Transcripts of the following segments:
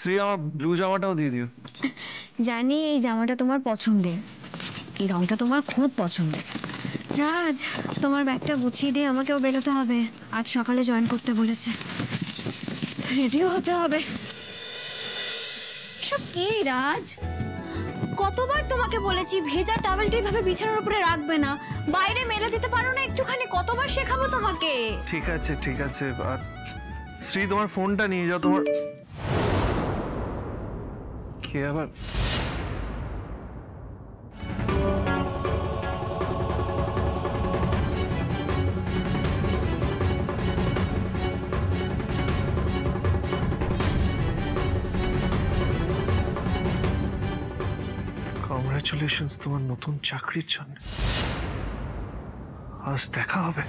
শ্রী আমার ব্লু জামাটাও দিয়ে দিও। জানি এই জামাটা তোমার পছন্দের, এই রংটা তোমার খুব পছন্দের। রাজ, তোমার ব্যাগটা গুছিয়ে দিয়ে আমাকেও বেরোতে হবে। আজ সকালে জয়েন করতে বলেছে, রেডিও হতে হবে। সব কে রাজ? কতবার তোমাকে বলেছি ভেজা টাওয়েলটা এইভাবে বিছানার উপরে রাখবে না, বাইরে মেলে দিতে পারো না একটুখানি? কতবার শেখাবো তোমাকে? ঠিক আছে ঠিক আছে। আর শ্রী তোমার ফোনটা নিয়ে যাও। তোমার কে আবার? কংগ্রাচুলেশনস তোমার নতুন চাকরির জন্য। আজ দেখা হবে।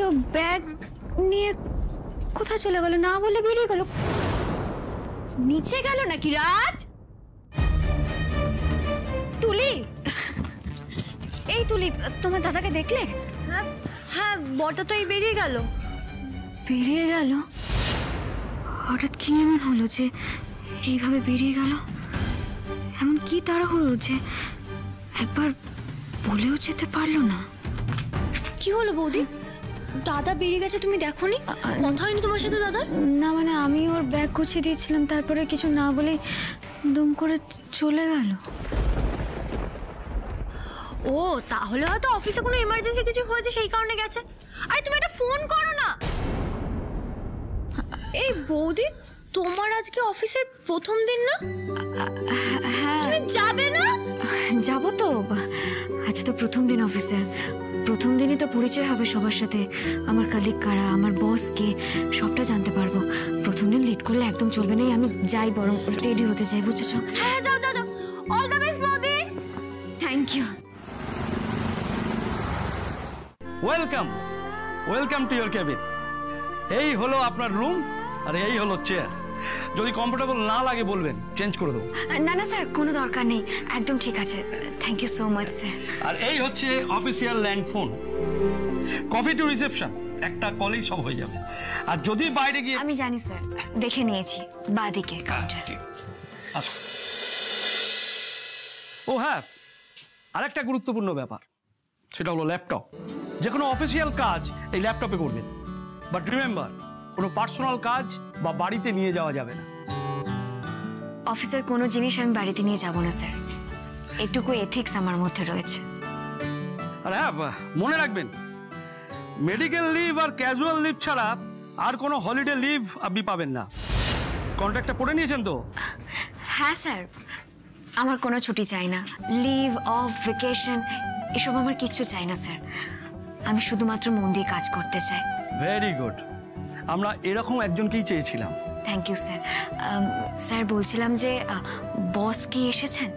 কেউ ব্যাগ নিয়ে কোথায় চলে গেল? না বলে বেরিয়ে গেল। নিচে গেল নাকি রাজ? তুলি, এই তুলি, তোমার দাদাকে দেখলে? হ্যাঁ, বড়টা তো এই বেরিয়ে গেল। বেরিয়ে গেল? হঠাৎ কি এমন হলো যে এইভাবে বেরিয়ে গেল? এমন কি তাড়াহুড়ো যে একবার বলেও যেতে পারলো না? কি হলো বৌদি? দাদা বেরিয়ে গেছে, তুমি দেখোনি? কথা হয়নি তোমার সাথে দাদা? না মানে আমি ওর ব্যাগ গুছিয়ে দিয়েছিলাম, তারপরে কিছু না বলে দুম করে চলে গেল। ও তাহলে হয়তো অফিসে কোনো ইমার্জেন্সি কিছু হয়েছে, সেই কারণে গেছে। আরে তুমি একটা ফোন করো না। এই বৌদি, তোমার আজকে অফিসের প্রথম দিন না? হ্যাঁ, তুমি যাবে না? যাবো তো। আজ তো প্রথম দিন অফিসের। প্রথম দিনই তো পরিচয় হবে সবার সাথে। আমার কালিগ কারা, আমার বস কে, সবটা জানতে পারবো। প্রথম দিন লেট করলে একদম চলবে না। আমি যাই, বরং রেডি হতে যাই, বুঝেছো? হ্যাঁ যাও যাও যাও। অল দ্য বেস্ট বৌদি। Thank you. Welcome welcome to your cabin. এই হলো আপনার রুম, আর এই হলো চেয়ার। যদি কমফোর্টেবল না লাগে বলবেন, চেঞ্জ করে দেবো। না না স্যার, কোনো দরকার নেই, একদম ঠিক আছে। Thank you so much sir. আর এই হচ্ছে official land phone. Coffee to reception, একটা কলেই সব হয়ে যাবে। আর যদি বাইরে গিয়ে... আমি জানি স্যার, দেখে নিয়েছি, বাদিকে কাউন্টার। ঠিক আছে, আসো। ও হ্যাঁ, আরেকটা গুরুত্বপূর্ণ ব্যাপার, সেটা হলো ল্যাপটপ। যে কোনো অফিসিয়াল কাজ এই ল্যাপটপে করবেন। বাট রিমেম্বার, কোনো পার্সোনাল কাজ বা বাড়িতে নিয়ে যাওয়া যাবে না। অফিসের কোনো জিনিস আমি বাড়িতে নিয়ে যাব না স্যার, এটুকু এথিক্স আমার মধ্যে রয়েছে। আর হ্যাঁ, মনে রাখবেন, মেডিকেল লিভ আর ক্যাজুয়াল লিভ ছাড়া আর কোনো হলিডে লিভ আপনি পাবেন না। কন্ট্রাক্টটা পড়ে নিয়েছেন তো? হ্যাঁ স্যার, আমার কোনো ছুটি চাই না, লিভ অফ, ভ্যাকেশন, এসব আমার কিচ্ছু চাই না স্যার। আমি শুধুমাত্র মন দিয়ে কাজ করতে চাই। ভেরি গুড, আমরা এরকম একজনকেই চেয়েছিলাম। Thank you sir. স্যার বলছিলাম যে বস কি এসেছেন?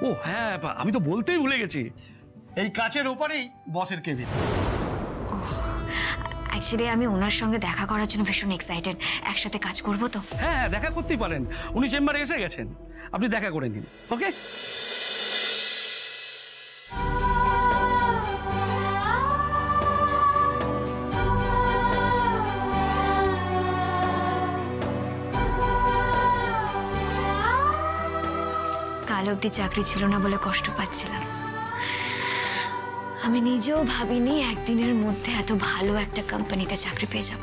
ও হ্যাঁ, আমি তো বলতেই ভুলে গেছি, এই কাচের ওপারেই বসের কেবিন। অ্যাকচুয়ালি আমি ওনার সঙ্গে দেখা করার জন্য ভীষণ এক্সাইটেড। একসাথে কাজ করব তো। হ্যাঁ হ্যাঁ, দেখা করতেই পারেন, উনি চেম্বারে এসে গেছেন, আপনি দেখা করে নিন। ওকে, কাল অবধি চাকরি ছিল না বলে কষ্ট পাচ্ছিলাম। আমি নিজেও ভাবিনি একদিনের মধ্যে এত ভালো একটা কোম্পানিতে চাকরি পেয়ে যাব।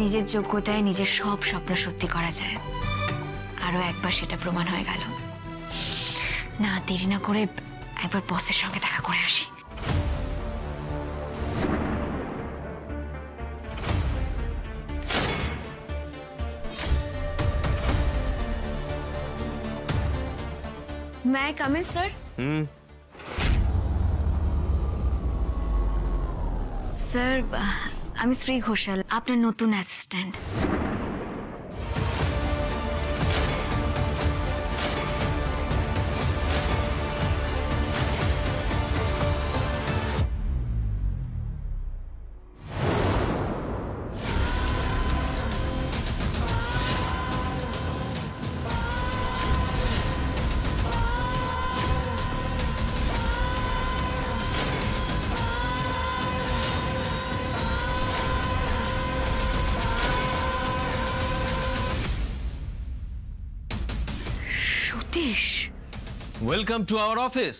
নিজের যোগ্যতায় নিজের সব স্বপ্ন সত্যি করা যায়। আরো একবার সেটা প্রমাণ হয়ে গেল। না দেরি না করে একবার বসের সঙ্গে দেখা করে আসি। May I come in, sir? Sir, আমি শ্রী ঘোষাল, আপনার নতুন assistant. Welcome to our office.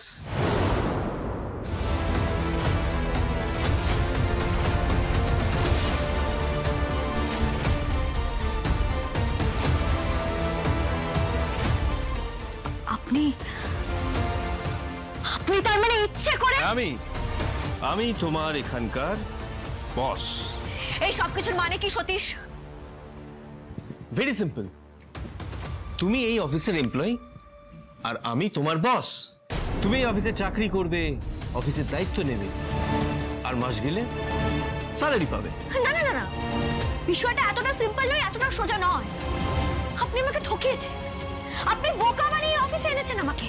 আপনি আপনি তার মানে ইচ্ছে করে আমি তোমার এখানকার বস। এই সব কিছুর মানে কি সতীশ? ভেরি সিম্পল, তুমি এই অফিসের এমপ্লয়ি আর আমি তোমার বস। তুমি এই অফিসে চাকরি করবে, অফিসের দায়িত্ব নেবে, আর মাস গেলে স্যালারি পাবে। না না না না, বিষয়টা এতটা সিম্পল নয়, এতটা সোজা নয়। আপনি আমাকে ঠকিয়েছেন, আপনি বোকা বানিয়ে অফিসে এনেছেন আমাকে।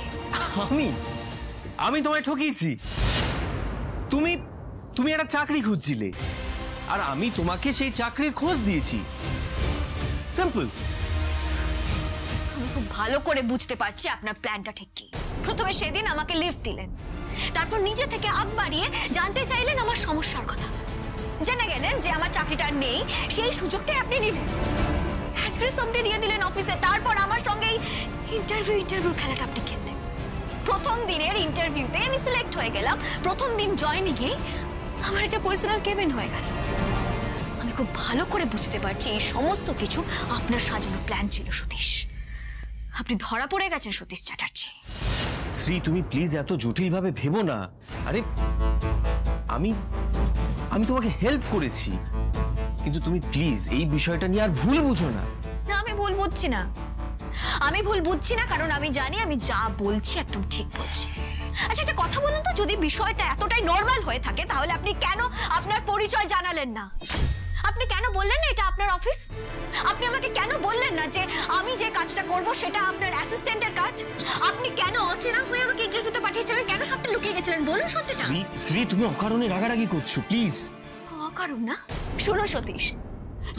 আমি তোমায় ঠকিয়েছি? তুমি একটা চাকরি খুঁজছিলে আর আমি তোমাকে সেই চাকরির খোঁজ দিয়েছি। সিম্পল। আমি খুব ভালো করে বুঝতে পারছি আপনার প্ল্যানটা ঠিক কি। প্রথমে সেদিন আমাকে লিফট দিলেন, তারপর নিজে থেকে আগ বাড়িয়ে জানতে চাইলেন আমার সমস্যার কথা। জেনে গেলেন যে আমার চাকরিটা নেই, সেই সুযোগটাই আপনি নিলেন। অ্যাড্রেস অবধি দিয়ে দিলেন অফিসে, তারপর আমার সঙ্গে ইন্টারভিউ খেলাটা আপনি খেললেন। প্রথম দিনের ইন্টারভিউতে আমি সিলেক্ট হয়ে গেলাম, প্রথম দিন জয়েনিংয়ে আমার একটা পার্সোনাল কেবিন হয়ে গেল। আমি খুব ভালো করে বুঝতে পারছি এই সমস্ত কিছু আপনার সাজানো প্ল্যান ছিল সতীশ। আপনি ধরা পড়ে গেছেন সতীশ চ্যাটার্জি। শ্রী, তুমি প্লিজ এত জটিল ভাবে ভেবো না। আরে আমি তোমাকে হেল্প করেছি, কিন্তু তুমি প্লিজ এই বিষয়টা নিয়ে আর ভুল বুঝো না। না, আমি ভুল বুঝছি না। আমি ভুল বুঝছি না, কারণ আমি জানি আমি যা বলছি একদম ঠিক বলছি। আচ্ছা, একটা কথা বলুন তো, যদি বিষয়টা এতটাই নর্মাল হয়ে থাকে তাহলে আপনি কেন আপনার পরিচয় জানালেন না? আপনি কেন বললেন না এটা আপনার অফিস? আপনি আমাকে কেন বললেন না যে আমি যে কাজটা করব সেটা আপনার অ্যাসিস্ট্যান্টের কাজ? আপনি কেন অচেনা হয়ে আমাকে ইন্টারভিউতে পাঠিয়েছিলেন? কেন সবটা লুকিয়ে গেছিলেন? বলুন সত্যিটা। শ্রী, তুমি অকারণে রাগারাগি করছো, প্লিজ। অকারণ না? শুনো সতীশ,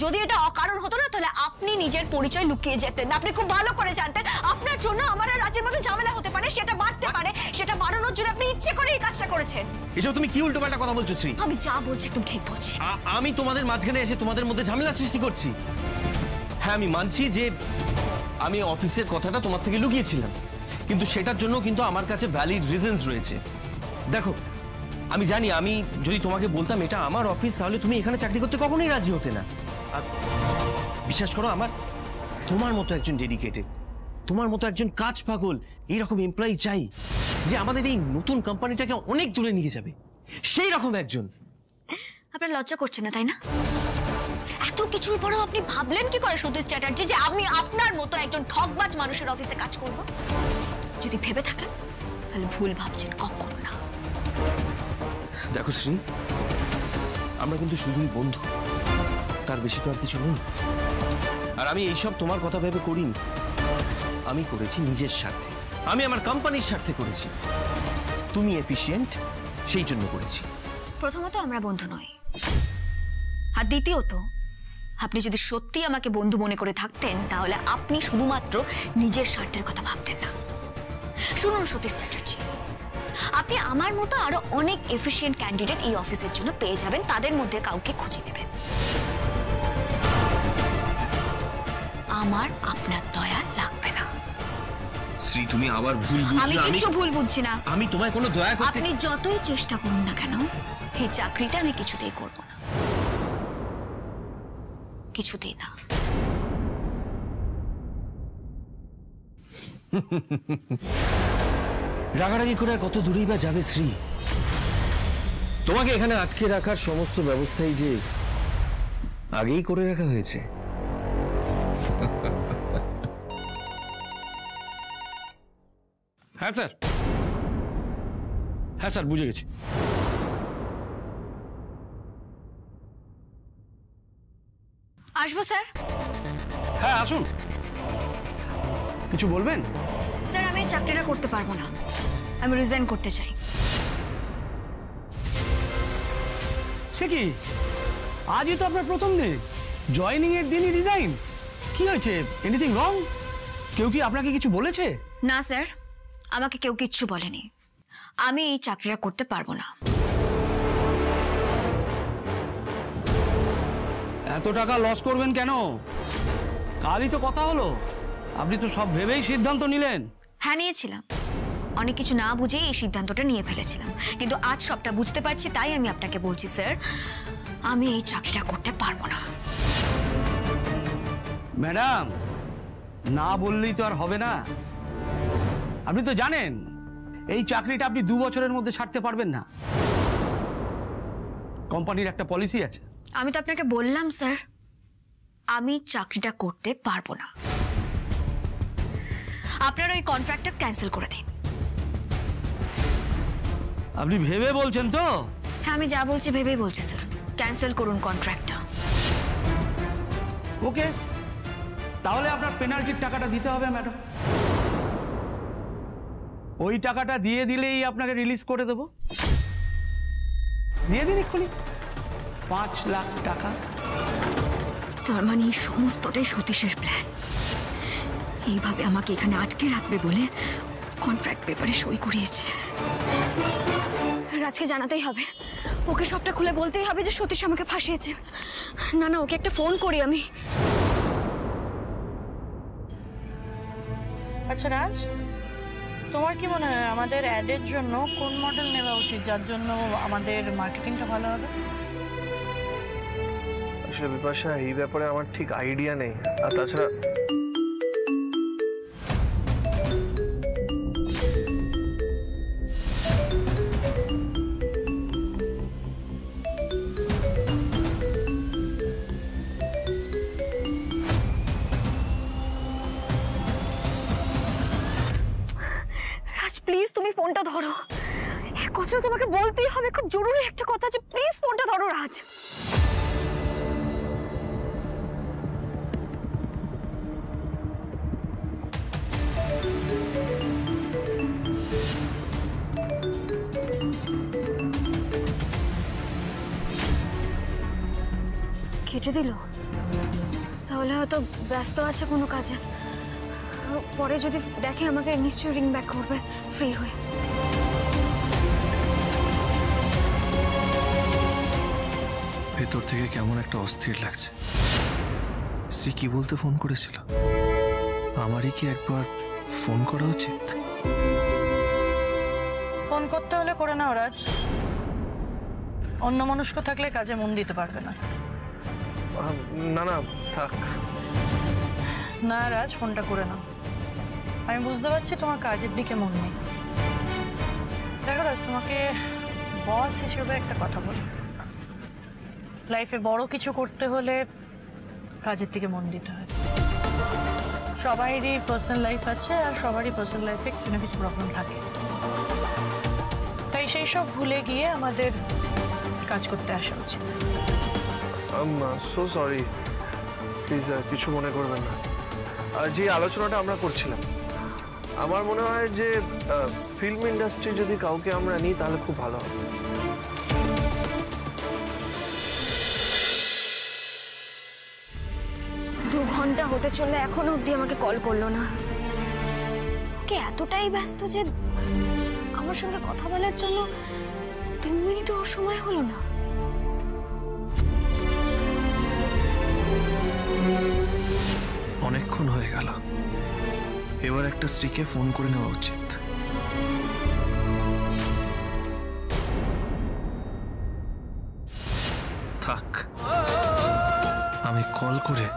যদি এটা অকারণ হতো না তাহলে আপনি নিজের পরিচয় লুকিয়ে যেতেন। আপনি খুব ভালো করে জানতেন আপনার জন্য আমার আর রাজের মধ্যে ঝামেলা হতে পারে, সেটা বাড়তে পারে, সেটা বাড়ানোর জন্য আপনি ইচ্ছে করে এই কাজটা করেছেন। এসব তুমি কি উল্টোপাল্টা কথা বলছো শ্রী? আমি যা বলছি একদম ঠিক বলছি। আমি তোমাদের মাঝখানে এসে তোমাদের মধ্যে ঝামেলা সৃষ্টি করছি? হ্যাঁ, আমি মানছি যে আমি অফিসের কথাটা তোমার থেকে লুকিয়েছিলাম, কিন্তু সেটার জন্য কিন্তু আমার কাছে ভ্যালিড রিজনস রয়েছে। দেখো, আমি জানি আমি যদি তোমাকে বলতাম এটা আমার অফিস, তাহলে তুমি এখানে চাকরি করতে কখনোই রাজি হতে না। আর বিশ্বাস করো, আমার তোমার মতো একজন ডেডিকেটেড, তোমার মতো একজন কাজ পাগল এইরকম এমপ্লয়ি চাই, যে আমাদের এই নতুন কোম্পানিটাকে অনেক দূরে নিয়ে যাবে, সেই রকম একজন। আপনার লজ্জা করছে না, তাই না? এত কিছুর পরেও আপনি ভাবলেন কি করে সতীশ চ্যাটার্জি যে আমি আপনার মতো একজন ঠকবাজ মানুষের অফিসে কাজ করব? যদি ভেবে থাকেন তাহলে ভুল ভাবছেন, কখনো না। দেখো শ্রী, আমরা কিন্তু শুধুই বন্ধু, তার বেশি তো আর কিছু নেই। আর আমি এইসব তোমার কথা ভেবে করিনি, আমি করেছি নিজের স্বার্থে, আমি আমার কোম্পানির স্বার্থে করেছি। তুমি এফিশিয়েন্ট, সেই জন্য করেছি। প্রথমত, আমরা বন্ধু নই, আর দ্বিতীয়ত, আপনি যদি সত্যি আমাকে বন্ধু মনে করে থাকতেন তাহলে আপনি শুধুমাত্র নিজের স্বার্থের কথা ভাবতেন না। শুনুন সতীশ চ্যাটার্জি, আপনি আমার মতো আরো অনেক এফিশিয়েন্ট ক্যান্ডিডেট এই অফিসের জন্য পেয়ে যাবেন, তাদের মধ্যে কাউকে খুঁজে নেবেন। আমার আপনার দয়া লাগবে না। শ্রী, তুমি আবার ভুল বুঝছো। আমি কিছু ভুল বুঝছি না। আমি তোমায় কোনো দয়া করতে... আপনি যতই চেষ্টা করুন না কেন, এই চাকরিটা আমি কিছুতেই করব না, কিছুতেই না। রাগারাগি করে আর কত দূরেই বা যাবে শ্রী? তোমাকে এখানে আটকে রাখার সমস্ত ব্যবস্থাই যে আগেই করে রাখা হয়েছে। হ্যাঁ স্যার, হ্যাঁ স্যার, বুঝে গেছি। আসবো স্যার? হ্যাঁ, আসুন। কিছু বলবেন? স্যার, আমি এই চাকরিটা করতে পারবো না, আমি রিজাইন করতে চাই। সে কি, আজই তো আপনার প্রথম দিন, জয়েনিং এর দিনই রিজাইন? কি হয়েছে? Anything wrong? কেউ কি আপনাকে কিছু বলেছে? না স্যার, আমাকে কেউ কিচ্ছু বলেনি। আমি এই চাকরিটা করতে পারবো না। এত টাকা লস করবেন কেন? কালই তো কথা হলো, আপনি তো সব ভেবেই সিদ্ধান্ত নিলেন। হ্যাঁ, নিয়েছিলাম, অনেক কিছু না বুঝেই এই সিদ্ধান্তটা নিয়ে ফেলেছিলাম, কিন্তু আজ সবটা বুঝতে পারছি, তাই আমি আপনাকে বলছি স্যার, আমি এই চাকরিটা করতে পারবো না। ম্যাডাম, না বললেই তো আর হবে না। আপনি তো জানেন এই চাকরিটা আপনি 2 বছরের মধ্যে ছাড়তে পারবেন না। কোম্পানির একটা পলিসি আছে। আমি তো আপনাকে বললাম স্যার, আমি চাকরিটা করতে পারবো না। আপনার ওই কন্ট্রাক্টটা ক্যান্সেল করে দিন। আপনি ভেবে বলছেন তো? হ্যাঁ, আমি যা বলছি ভেবেই বলছি স্যার, ক্যান্সেল করুন কন্ট্রাক্টটা। ওকে, তাহলে আপনার পেনাল্টির টাকাটা দিতে হবে ম্যাডাম। ওই টাকাটা দিয়ে দিলেই আপনাকে রিলিজ করে দেবো। দিয়ে দিন এক্ষুনি 5 লাখ টাকা। তার মানে এই সমস্তটাই সতীশের প্ল্যান। এইভাবে আমাকে এখানে আটকে রাখবে বলে কন্ট্রাক্ট পেপারে সই করিয়েছে। রাজকে জানাতেই হবে, ওকে সবটা খুলে বলতেই হবে যে সতীশ আমাকে ফাঁসিয়েছে। না না, ওকে একটা ফোন করি আমি। আচ্ছা রাজ, তোমার কি মনে হয় আমাদের অ্যাডের জন্য কোন মডেল নেওয়া উচিত, যার জন্য আমাদের মার্কেটিংটা ভালো হবে? আসলে বিপাশা, এই ব্যাপারে আমার ঠিক আইডিয়া নেই। আর তাছাড়া প্লিজ তুমি ফোনটা ধরো, কথাটা তোমাকে বলতেই হবে, খুব জরুরি একটা কথা আছে, প্লিজ ফোনটা ধরো রাজ। কেটে দিল, তাহলে হয়তো ব্যস্ত আছে কোনো কাজে। পরে যদি দেখে আমাকে নিশ্চয়ই রিং ব্যাক করবে ফ্রি হয়ে। ভেতর থেকে কেমন একটা অস্থির লাগছে। শ্রী কি বলতে ফোন করেছিল? আমারই কি একবার ফোন করা উচিত? ফোন করতে হলে করে নাও রাজ, অন্য মনস্ক থাকলে কাজে মন দিতে পারবে না। না না, থাক না রাজ, ফোনটা করে নাও। আমি বুঝতে পারছি তোমার কাজের দিকে মন নেই। দেখো রাজ, তোমাকে বস হিসেবে একটা কথা বলি, লাইফে বড় কিছু করতে হলে কাজের দিকে মন দিতে হয়। সবারই পার্সোনাল লাইফ আছে, আর সবারই পার্সোনাল লাইফে কিছু না কিছু প্রবলেম থাকে, তাই সেই সব ভুলে গিয়ে আমাদের কাজ করতে আসা উচিত। সো সরি, প্লিজ কিছু মনে করবেন না। আর যে আলোচনাটা আমরা করছিলাম, আমার মনে হয় যে ফিল্ম ইন্ডাস্ট্রি যদি কাউকে আমরা নিই তাহলে খুব ভালো হবে। 2 ঘন্টা হতে চললে এখনো অবধি আমাকে কল করলো না। ওকে এতটাই ব্যস্ত যে আমার সঙ্গে কথা বলার জন্য 2 মিনিটও ওর সময় হলো না। অনেকক্ষণ হয়ে গেল, এবার একটা স্ত্রীকে ফোন করে নেওয়া উচিত। থাক, আমি কল করে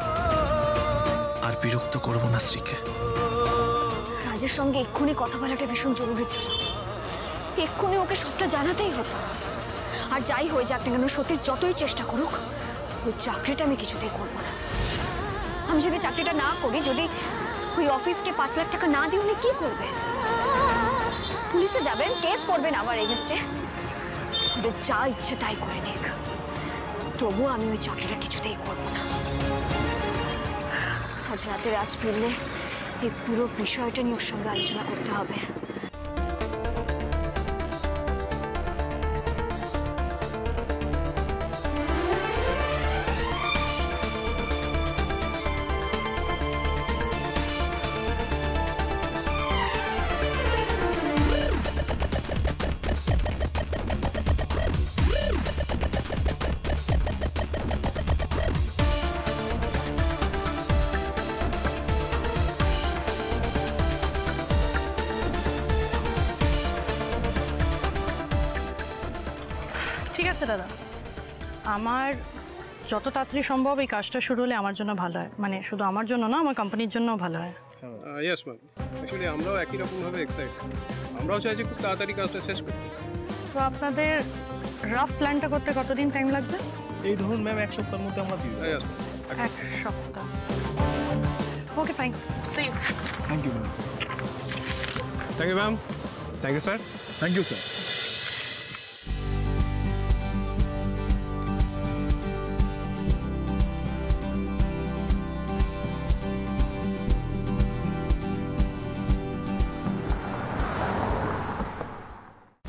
আর বিরক্ত করব না স্ত্রীকে। রাজের সঙ্গে এক্ষুনি কথা বলাটা ভীষণ জরুরি ছিল, এক্ষুনি ওকে সবটা জানাতেই হতো। আর যাই হয়ে যাক না কেন, সতীশ যতই চেষ্টা করুক, ওই চাকরিটা আমি কিছুতেই করবো না। আমি যদি চাকরিটা না করি, যদি ওই অফিসকে 5 লাখ টাকা না দিয়ে উনি কি করবেন? পুলিশে যাবেন, কেস করবেন আমার এগেনস্টে। ওদের যা ইচ্ছে তাই করে নিক, তবুও আমি ওই চাকরিটা কিছুতেই করবো না। আজ রাতে রাজ ফিরলে এই পুরো বিষয়টা নিয়ে ওর সঙ্গে আলোচনা করতে হবে। দাদা, আমার যত তাড়াতাড়ি সম্ভব এই কাজটা শুরু হলে আমার জন্য ভালো হয়, মানে শুধু আমার জন্য না, আমার কোম্পানির জন্যও ভালো হয়। ইয়েস ম্যাম, অ্যাকচুয়ালি আমরাও একই রকমভাবে এক্সাইটেড। আমরাও চাইছি খুব তাড়াতাড়ি কাজটা শেষ করতে। তো আপনাদের রাফ প্ল্যানটা করতে কতদিন টাইম লাগবে? এই ধরুন ম্যাম 1 সপ্তাহের মধ্যে আমরা দিয়ে দেবো। Yes ma'am. 1 সপ্তাহ। Okay fine, see you. Thank you ma'am. Thank you ma'am. Thank you sir. Thank you sir.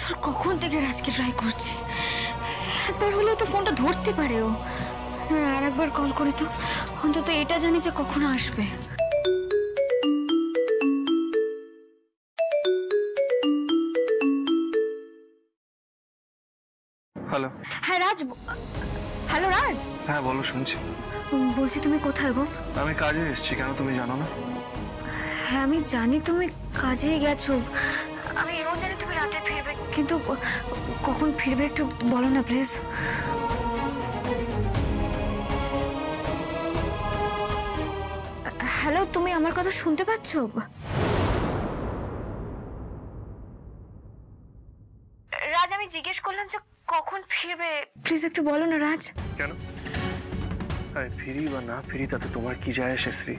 তোর কখন থেকে রাজকে ট্রাই করছি, একবার হলেও তো ফোনটা ধরতে পারে ও। আর একবার কল করি তো, অন্তত এটা জানি যে কখন আসবে। হ্যালো। হ্যাঁ রাজ, হ্যালো রাজ। হ্যাঁ বলো, শুনছি। বলছি তুমি কোথায় গো? আমি কাজে এসেছি, কেন তুমি জানো না? হ্যাঁ আমি জানি তুমি কাজে গেছো, আমি এও জানি তুমি রাতে ফিরবে, কিন্তু কখন ফিরবে একটু বলো না প্লিজ। হ্যালো, তুমি আমার কথা শুনতে পাচ্ছ? রাজ, আমি জিজ্ঞেস করলাম যে কখন ফিরবে, প্লিজ একটু বলো না রাজ। কেন? আরে ফিরি বা না ফিরি তাতে তোমার কি যায় আসে শ্রী?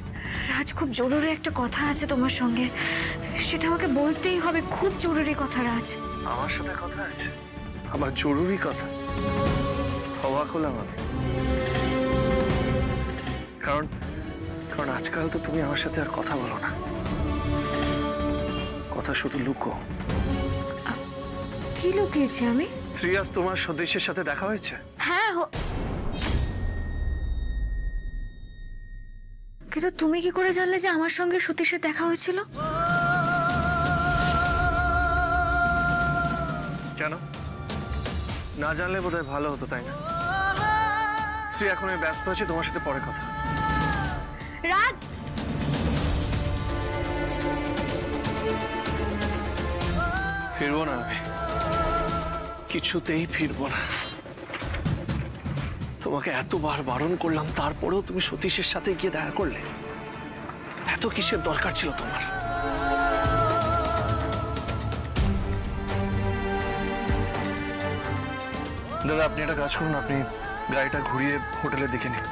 রাজ, খুব জরুরি একটা কথা আছে তোমার সঙ্গে, সেটা আমাকে বলতেই হবে, খুব জরুরি কথা রাজ। আমার সাথে কথা আছে? আমার জরুরি কথা? অবাক হলাম আমি, কারণ কারণ আজকাল তো তুমি আমার সাথে আর কথা বলো না, কথা শুধু লুকো। কি লুকিয়েছি আমি? শ্রীয়াস, তোমার স্বদেশের সাথে দেখা হয়েছে? হ্যাঁ কিন্তু তুমি কি করে জানলে যে আমার সঙ্গে সতীশের দেখা হয়েছিল? কেন? না জানলে বোধহয় ভালো হতো, তাই না? শ্রী, এখন আমি ব্যস্ত আছি, তোমার সাথে পরে কথা। রাজ, ফিরবো না আমি, কিছুতেই ফিরবো না। তোমাকে এতবার বারণ করলাম, তারপরেও তুমি সতীশের সাথে গিয়ে দেখা করলে। এত কিসের দরকার ছিল তোমার? দাদা, আপনি একটা কাজ করুন, আপনি গাড়িটা ঘুরিয়ে হোটেলের দিকে নিন।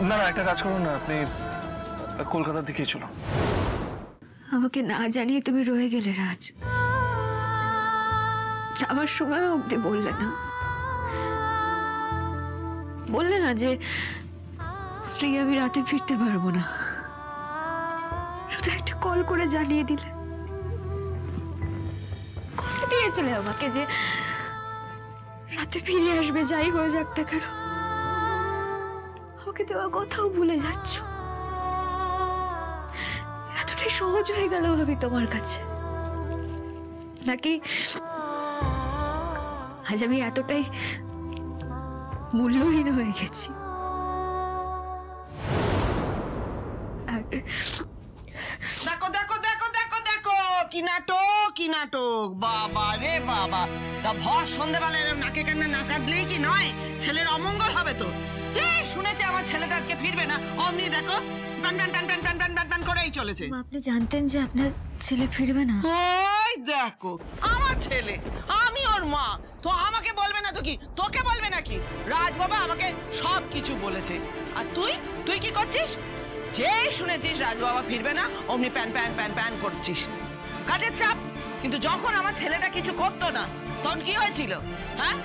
না না, একটা কাজ করুন না, আপনি কলকাতার দিকেই চলুন। আমাকে না জানিয়ে তুমি রয়ে গেলে রাজ, যাওয়ার সময় অবধি বললে না যে স্ত্রী আমি রাতে ফিরতে পারবো না, শুধু একটা কল করে জানিয়ে দিলে। কথা দিয়েছিলে আমাকে যে রাতে ফিরে আসবে, যাই হয়ে যাক না কেন। আমাকে দেওয়া কথাও ভুলে যাচ্ছ, এতটাই সহজ হয়ে গেল ভাবি তোমার কাছে, নাকি আজ আমি এতটাই মূল্যহীন হয়ে গেছি? দেখো দেখো দেখো দেখো দেখো কি নাটক, কি নাটক! বাবা রে বাবা, তা ভর সন্ধ্যেবেলা এরকম নাকে কান্না না কাঁদলেই কি নয়, ছেলের অমঙ্গল হবে তো। যে শুনেছে আমার ছেলেটা আজকে ফিরবে না, অমনি দেখো pan pan pan pan pan pan pan pan করেই চলেছে। আপনি জানতেন যে আপনার ছেলে ফিরবে না? ওই দেখো আমার ছেলে, আমি ওর মা, তো আমাকে বলবে না তো কি, তোকে বলবে নাকি? রাজ বাবা আমাকে সব কিছু বলেছে, আর তুই তুই কি করছিস? যে শুনেছিস রাজ বাবা ফিরবে না, অমনি প্যান প্যান প্যান প্যান করছিস, কাজের চাপ। কিন্তু যখন আমার ছেলেটা কিছু করতো না, তখন কি হয়েছিল? হ্যাঁ,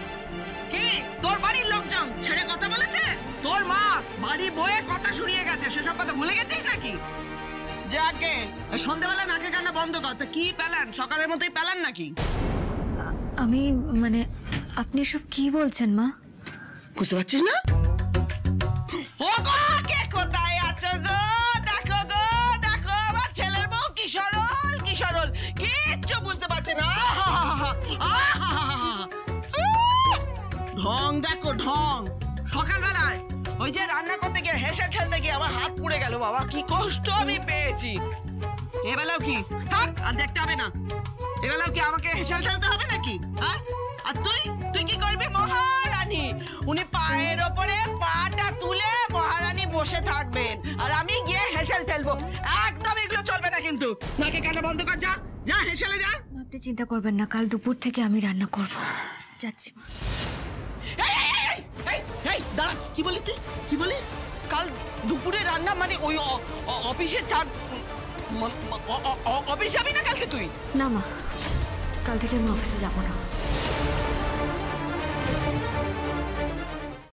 কি তোর বাড়ির লোকজন ছেড়ে কথা বলেছে? তোর মা বাড়ি বয়ে কথা শুনিয়ে গেছে, সেসব কথা ভুলে গেছিস নাকি? যাকে সন্ধ্যাবেলা নাকে কান্না বন্ধ কর। তো কি প্যালান, সকালের মতোই প্যালান নাকি? আমি মানে আপনি সব কি বলছেন মা? বুঝতে পারছিস না? ও গো, কে কোথায় আছো গো? দেখো গো, দেখো আমার ছেলের বউ কি সরল, কি সরল, কিচ্ছু বুঝতে পারছে না। ঢং দেখো, ঢং। সকালবেলায় ওই যে রান্না করতে গিয়ে হেসে খেলতে গিয়ে আমার হাত পুড়ে গেল, বাবা কি কষ্ট আমি পেয়েছি। এবেলাও কি, থাক আর দেখতে হবে না। এগুলো কি আমাকে হেসেল ঠেলতে হবে নাকি? হ্যাঁ, আর তুই তুই কি করবি? মহারানী, উনি পায়ের ওপরে পাটা তুলে মহারানী বসে থাকবেন আর আমি গিয়ে হেসেল ঠেলবো। একদম এগুলো চলবে না কিন্তু। নাকি কেন বন্ধ কর, যা যা হেসেলে যা। আপনি চিন্তা করবেন না, কাল দুপুর থেকে আমি রান্না করব। যাচ্ছি মা। এই এই এই এই এই দাঁড়া, কি বলি তুই? কি বলি? কাল দুপুরে রান্না মানে ওই অফিসের চা অফিস যাবি না কালকে তুই? না মা, কাল থেকে আমি অফিসে যাব না।